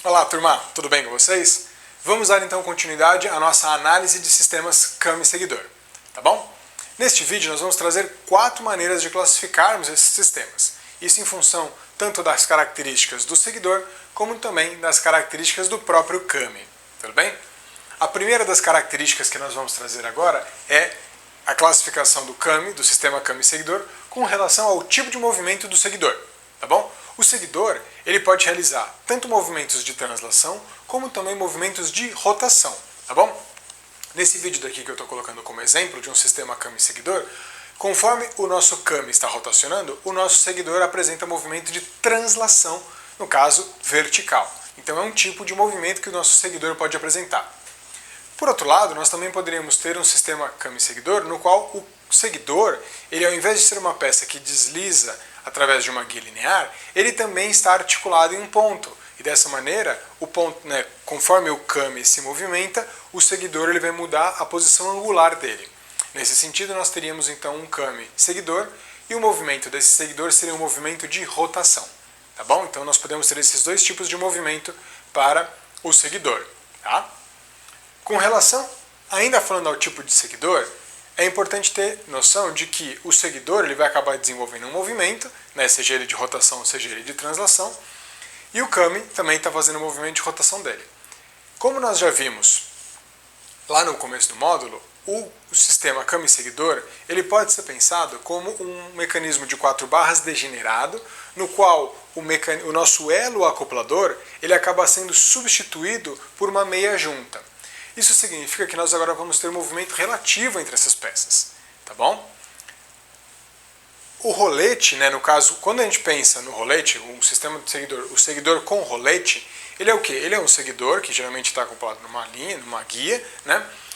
Olá turma, tudo bem com vocês? Vamos dar então continuidade à nossa análise de sistemas Kami seguidor, tá bom? Neste vídeo nós vamos trazer 4 maneiras de classificarmos esses sistemas. Isso em função tanto das características do seguidor, como também das características do próprio Kami, tudo bem? A primeira das características que nós vamos trazer agora é a classificação do Kami, do sistema Kami seguidor, com relação ao tipo de movimento do seguidor, tá bom? O seguidor, ele pode realizar tanto movimentos de translação, como também movimentos de rotação, tá bom? Nesse vídeo daqui que eu estou colocando como exemplo de um sistema Kami seguidor, conforme o nosso Kami está rotacionando, o nosso seguidor apresenta movimento de translação, no caso, vertical. Então é um tipo de movimento que o nosso seguidor pode apresentar. Por outro lado, nós também poderíamos ter um sistema Kami seguidor, no qual o seguidor, ele ao invés de ser uma peça que desliza através de uma guia linear, ele também está articulado em um ponto. E dessa maneira, o ponto, conforme o Kami se movimenta, o seguidor ele vai mudar a posição angular dele. Nesse sentido, nós teríamos então um Kami seguidor, e o movimento desse seguidor seria um movimento de rotação. Tá bom? Então nós podemos ter esses dois tipos de movimento para o seguidor. Tá? Com relação, ainda falando ao tipo de seguidor, é importante ter noção de que o seguidor ele vai acabar desenvolvendo um movimento, seja ele de rotação, seja ele de translação, e o Kami também está fazendo um movimento de rotação dele. Como nós já vimos lá no começo do módulo, o sistema Kami seguidor ele pode ser pensado como um mecanismo de 4 barras degenerado, no qual o nosso elo acoplador ele acaba sendo substituído por uma meia junta. Isso significa que nós agora vamos ter um movimento relativo entre essas peças, tá bom? O rolete, no caso, quando a gente pensa no rolete, um sistema de seguidor, o seguidor com rolete, ele é o quê? Ele é um seguidor que geralmente está acoplado numa linha, numa guia,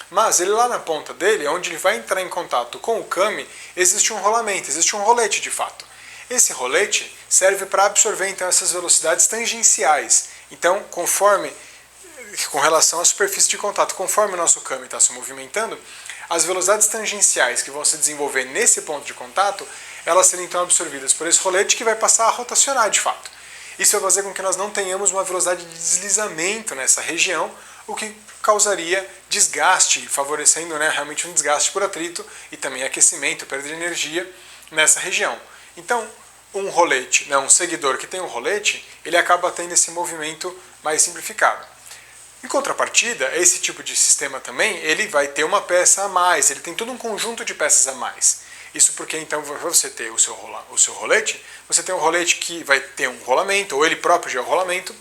mas ele lá na ponta dele, onde ele vai entrar em contato com o Kami, existe um rolamento, existe um rolete de fato. Esse rolete serve para absorver então essas velocidades tangenciais. Então, com relação à superfície de contato, conforme o nosso Kami está se movimentando, as velocidades tangenciais que vão se desenvolver nesse ponto de contato, elas serão então absorvidas por esse rolete que vai passar a rotacionar de fato. Isso vai fazer com que nós não tenhamos uma velocidade de deslizamento nessa região, o que causaria desgaste, favorecendo realmente um desgaste por atrito e também aquecimento, perda de energia nessa região. Então, um rolete, um seguidor que tem um rolete, ele acaba tendo esse movimento mais simplificado. Em contrapartida, esse tipo de sistema também, ele vai ter uma peça a mais, ele tem todo um conjunto de peças a mais. Isso porque, então, para você ter o seu rolete, você tem um rolete que vai ter um rolamento, ou ele próprio já é um rolamento,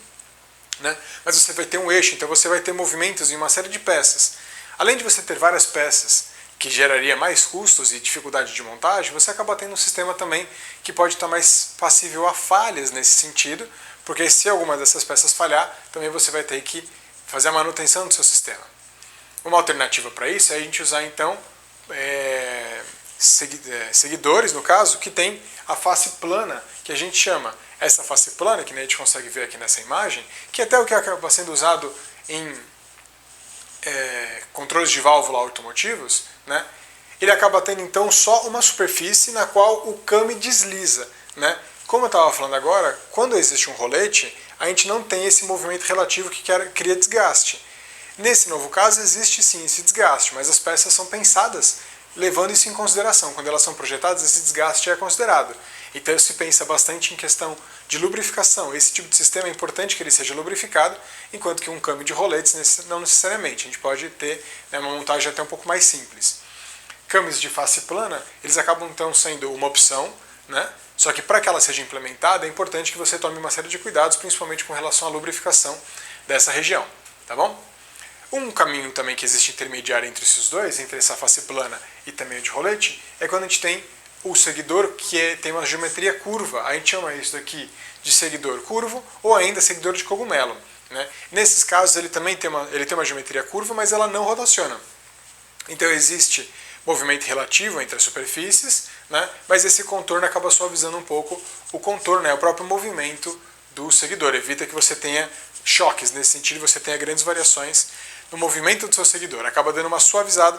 mas você vai ter um eixo, então você vai ter movimentos em uma série de peças. Além de você ter várias peças, que geraria mais custos e dificuldade de montagem, você acaba tendo um sistema também que pode estar mais passível a falhas nesse sentido, porque se alguma dessas peças falhar, também você vai ter que fazer a manutenção do seu sistema. Uma alternativa para isso é a gente usar então seguidores, no caso, que tem a face plana, que a gente chama. Essa face plana, que a gente consegue ver aqui nessa imagem, que até o que acaba sendo usado em controles de válvula automotivos, ele acaba tendo então só uma superfície na qual o Kami desliza. Como eu estava falando agora, quando existe um rolete, a gente não tem esse movimento relativo que cria desgaste. Nesse novo caso, existe sim esse desgaste, mas as peças são pensadas levando isso em consideração. Quando elas são projetadas, esse desgaste é considerado. Então se pensa bastante em questão de lubrificação. Esse tipo de sistema é importante que ele seja lubrificado, enquanto que um Kami de roletes não necessariamente. A gente pode ter uma montagem até um pouco mais simples. Kamis de face plana, eles acabam então sendo uma opção, só que para que ela seja implementada, é importante que você tome uma série de cuidados, principalmente com relação à lubrificação dessa região, tá bom? Um caminho também que existe intermediário entre esses dois, entre essa face plana e também o de rolete, é quando a gente tem o seguidor que tem uma geometria curva. A gente chama isso daqui de seguidor curvo ou ainda seguidor de cogumelo. Nesses casos ele também tem uma geometria curva, mas ela não rotaciona. Então existe movimento relativo entre as superfícies, mas esse contorno acaba suavizando um pouco o contorno, o próprio movimento do seguidor. Evita que você tenha choques, nesse sentido você tenha grandes variações no movimento do seu seguidor. Acaba dando uma suavizada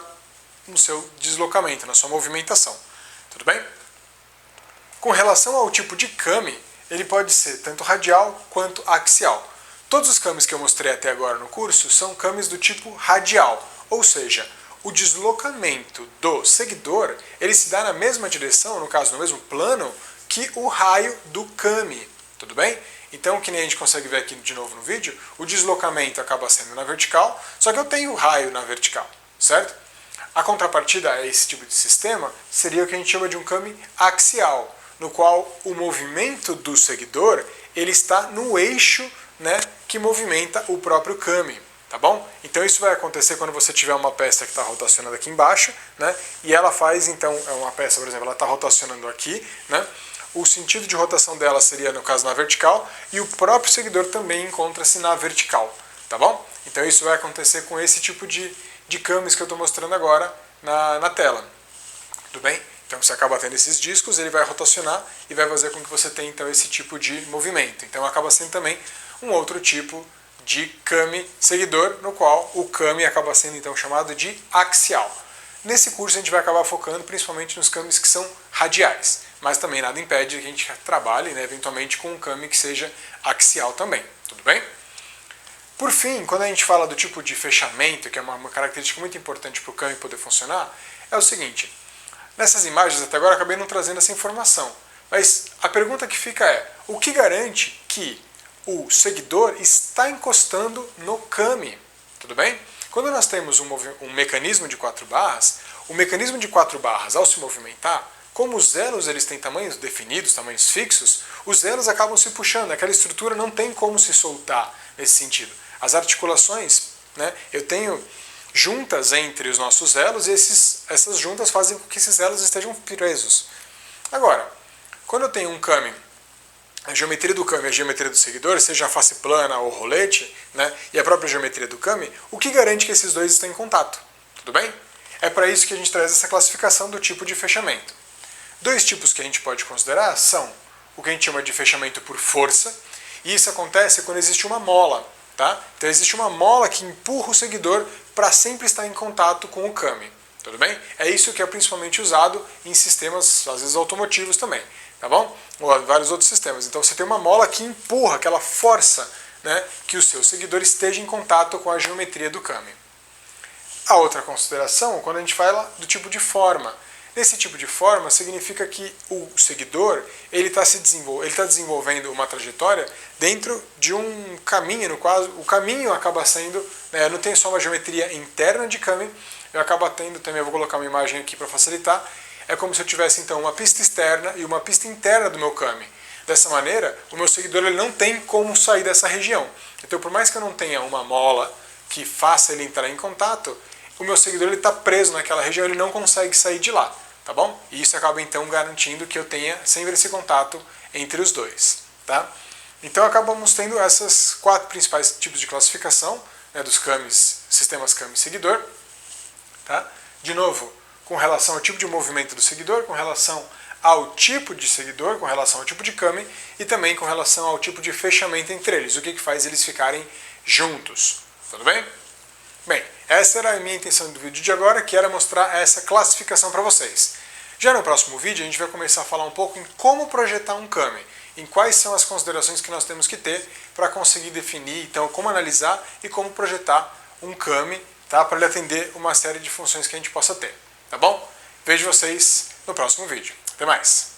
no seu deslocamento, na sua movimentação. Tudo bem? Com relação ao tipo de Kami, ele pode ser tanto radial quanto axial. Todos os camis que eu mostrei até agora no curso são camis do tipo radial, ou seja, o deslocamento do seguidor ele se dá na mesma direção, no caso no mesmo plano, que o raio do kami, tudo bem? Então, que nem a gente consegue ver aqui de novo no vídeo, o deslocamento acaba sendo na vertical, só que eu tenho o raio na vertical, certo? A contrapartida a esse tipo de sistema seria o que a gente chama de um kami axial, no qual o movimento do seguidor ele está no eixo, né, que movimenta o próprio kami, tá bom? Então isso vai acontecer quando você tiver uma peça que está rotacionando aqui embaixo, né, e ela faz, então, é uma peça, por exemplo, ela está rotacionando aqui, né, o sentido de rotação dela seria, no caso, na vertical, e o próprio seguidor também encontra-se na vertical, tá bom? Então isso vai acontecer com esse tipo de camis que eu estou mostrando agora na tela, tudo bem? Então você acaba tendo esses discos, ele vai rotacionar e vai fazer com que você tenha então esse tipo de movimento. Então acaba sendo também um outro tipo de kami seguidor, no qual o kami acaba sendo então chamado de axial. Nesse curso a gente vai acabar focando principalmente nos kamis que são radiais, mas também nada impede que a gente trabalhe, né, eventualmente com um kami que seja axial também, tudo bem? Por fim, quando a gente fala do tipo de fechamento, que é uma característica muito importante para o kami poder funcionar, é o seguinte: nessas imagens até agora eu acabei não trazendo essa informação, mas a pergunta que fica é: o que garante que o seguidor está encostando no kami? Tudo bem? Quando nós temos um mecanismo de 4 barras, o mecanismo de 4 barras, ao se movimentar, como os elos eles têm tamanhos definidos, tamanhos fixos, os elos acabam se puxando, aquela estrutura não tem como se soltar nesse sentido. As articulações, né, eu tenho juntas entre os nossos elos e essas juntas fazem com que esses elos estejam presos. Agora, quando eu tenho um kami, a geometria do kami e a geometria do seguidor, seja a face plana ou rolete, né, e a própria geometria do kami, o que garante que esses dois estão em contato? Tudo bem? É para isso que a gente traz essa classificação do tipo de fechamento. Dois tipos que a gente pode considerar são o que a gente chama de fechamento por força, e isso acontece quando existe uma mola, tá? Então existe uma mola que empurra o seguidor para sempre estar em contato com o kami, tudo bem? É isso que é principalmente usado em sistemas, às vezes automotivos também, tá bom? Ou em vários outros sistemas. Então você tem uma mola que empurra, aquela força, né, que o seu seguidor esteja em contato com a geometria do kami. A outra consideração, quando a gente fala do tipo de forma. Nesse tipo de forma, significa que o seguidor ele está desenvolvendo uma trajetória dentro de um caminho, no qual o caminho acaba sendo, né, não tem só uma geometria interna de kami, eu acabo tendo, também eu vou colocar uma imagem aqui para facilitar, é como se eu tivesse então uma pista externa e uma pista interna do meu kami. Dessa maneira, o meu seguidor ele não tem como sair dessa região. Então, por mais que eu não tenha uma mola que faça ele entrar em contato, o meu seguidor está preso naquela região, ele não consegue sair de lá, tá bom? E isso acaba então garantindo que eu tenha sempre esse contato entre os dois, tá? Então acabamos tendo esses 4 principais tipos de classificação, né, dos kamis, sistemas kami seguidor, tá? De novo, com relação ao tipo de movimento do seguidor, com relação ao tipo de seguidor, com relação ao tipo de kami e também com relação ao tipo de fechamento entre eles, o que faz eles ficarem juntos, tudo bem? Bem, essa era a minha intenção do vídeo de agora, que era mostrar essa classificação para vocês. Já no próximo vídeo a gente vai começar a falar um pouco em como projetar um kami, em quais são as considerações que nós temos que ter para conseguir definir, então, como analisar e como projetar um kami, tá, para ele atender uma série de funções que a gente possa ter, tá bom? Vejo vocês no próximo vídeo. Até mais!